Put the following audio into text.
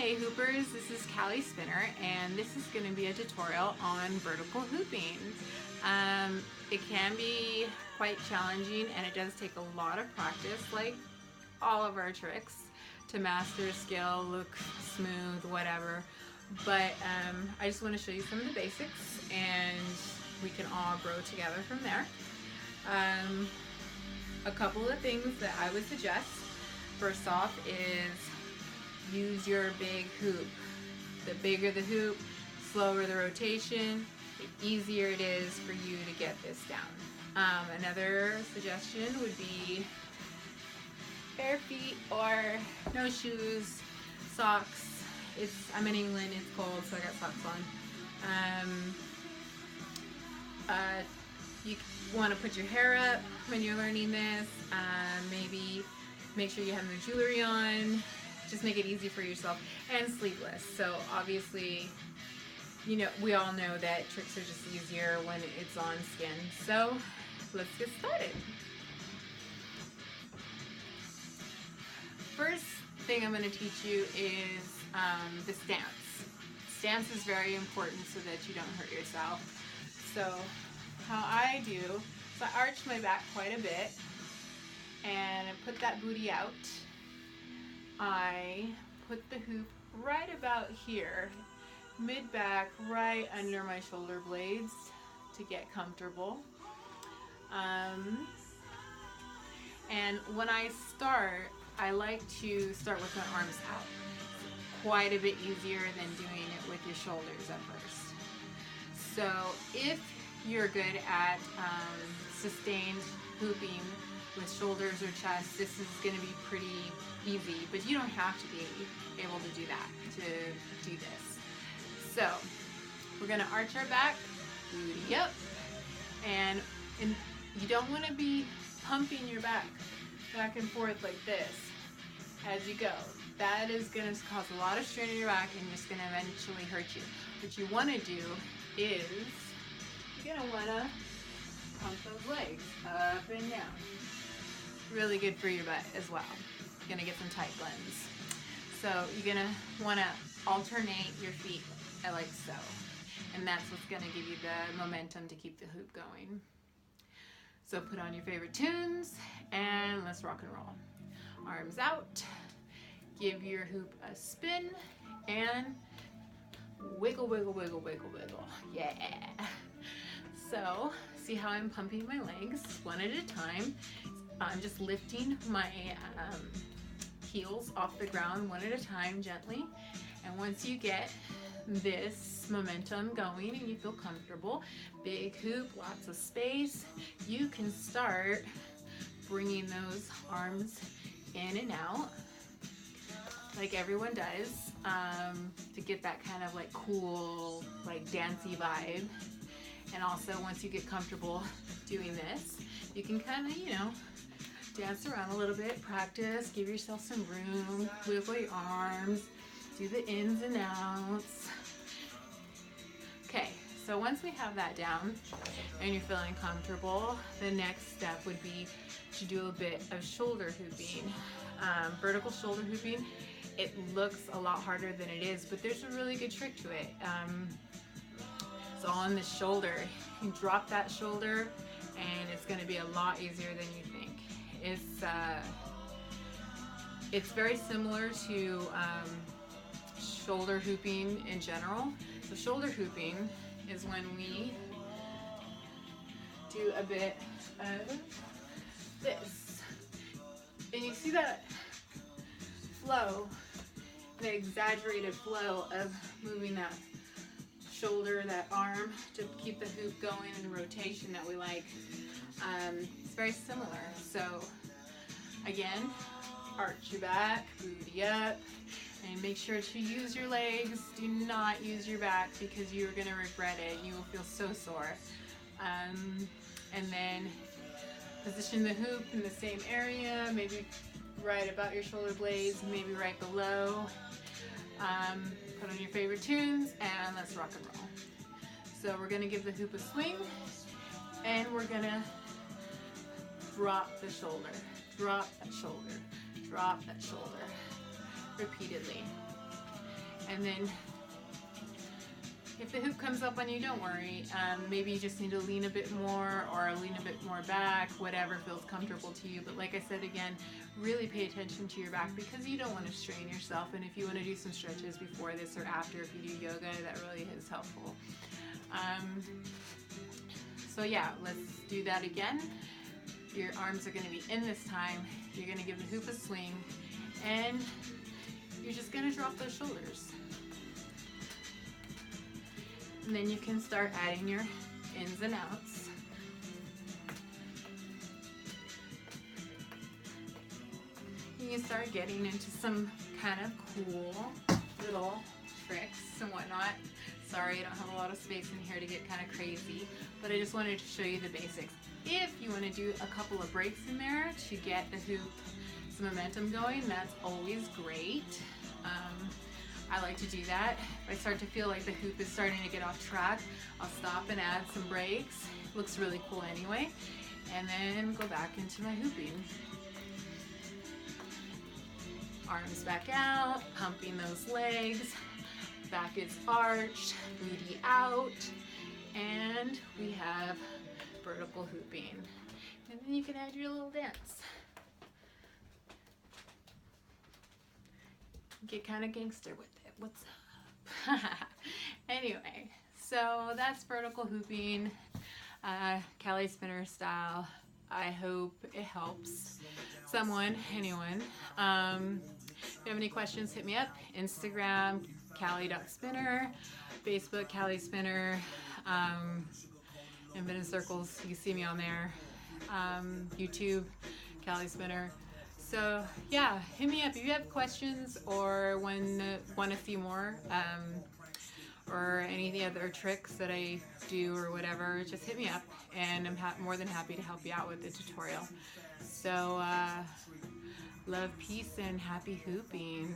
Hey Hoopers, this is Callie Spinner and this is going to be a tutorial on vertical hooping. It can be quite challenging and it does take a lot of practice, like all of our tricks, to master a skill, look smooth, whatever. But I just want to show you some of the basics and we can all grow together from there. A couple of things that I would suggest. First off is use your big hoop. The bigger the hoop, slower the rotation, the easier it is for you to get this down. Another suggestion would be bare feet or no shoes, socks. I'm in England, it's cold, so I got socks on. You want to put your hair up when you're learning this. Maybe make sure you have no jewelry on. Just make it easy for yourself, and sleeveless. So obviously, you know, we all know that tricks are just easier when it's on skin. So let's get started. First thing I'm going to teach you is the stance. Stance is very important so that you don't hurt yourself. So how I do, so I arch my back quite a bit and I put that booty out. I put the hoop right about here, mid-back, right under my shoulder blades to get comfortable. And when I start, I like to start with my arms out. Quite a bit easier than doing it with your shoulders at first. So if you're good at sustained hooping with shoulders or chest, this is going to be pretty easy, but you don't have to be able to do that to do this. So we're going to arch our back, booty up, and you don't want to be pumping your back and forth like this as you go. That is going to cause a lot of strain in your back and just going to eventually hurt you. What you want to do is you're going to want to pump those legs up and down. Really good for your butt as well. You're gonna get some tight blends. So you're gonna wanna alternate your feet like so. And that's what's gonna give you the momentum to keep the hoop going. So put on your favorite tunes and let's rock and roll. Arms out, give your hoop a spin and wiggle, wiggle, wiggle, wiggle, wiggle. Yeah. So see how I'm pumping my legs one at a time. I'm just lifting my heels off the ground one at a time gently, and once you get this momentum going and you feel comfortable, big hoop, lots of space, you can start bringing those arms in and out like everyone does, to get that kind of like cool, like dancey vibe. And also once you get comfortable doing this, you can kind of, you know, dance around a little bit, practice, give yourself some room, wiggle your arms, do the ins and outs. Okay, so once we have that down and you're feeling comfortable, the next step would be to do a bit of shoulder hooping. Vertical shoulder hooping, it looks a lot harder than it is, but there's a really good trick to it. So on the shoulder, you drop that shoulder and it's going to be a lot easier than you think. It's very similar to shoulder hooping in general. So shoulder hooping is when we do a bit of this. And you see that flow, the exaggerated flow of moving that shoulder, that arm, to keep the hoop going in the rotation that we like. It's very similar. So again, arch your back, booty up, and make sure to use your legs. Do not use your back because you're going to regret it. You will feel so sore. And then position the hoop in the same area, maybe right about your shoulder blades, maybe right below. Put on your favorite tunes and let's rock and roll. So we're going to give the hoop a swing and we're going to drop the shoulder, drop that shoulder, drop that shoulder repeatedly. And then if the hoop comes up on you, don't worry. Maybe you just need to lean a bit more or lean a bit more back, whatever feels comfortable to you. But like I said again, really pay attention to your back because you don't want to strain yourself. And if you want to do some stretches before this or after, if you do yoga, that really is helpful. So yeah, let's do that again. Your arms are going to be in this time. You're going to give the hoop a swing and you're just going to drop those shoulders. And then you can start adding your ins and outs. You can start getting into some kind of cool little tricks and whatnot. Sorry, I don't have a lot of space in here to get kind of crazy, but I just wanted to show you the basics. If you want to do a couple of breaks in there to get the hoop some momentum going, that's always great. I like to do that. If I start to feel like the hoop is starting to get off track, I'll stop and add some breaks. Looks really cool anyway. And then go back into my hooping. Arms back out, pumping those legs. Back is arched, booty out. And we have vertical hooping. And then you can add your little dance. Get kind of gangster with it. What's up? Anyway, so that's vertical hooping, Cali spinner style. I hope it helps someone, anyone. If you have any questions, hit me up. Instagram, Cali.spinner, Facebook, Cali Spinner, Infinite Circles, you can see me on there. YouTube, Cali Spinner. So yeah, hit me up if you have questions or want to see more or any other tricks that I do or whatever. Just hit me up, and I'm more than happy to help you out with the tutorial. So love, peace, and happy hooping.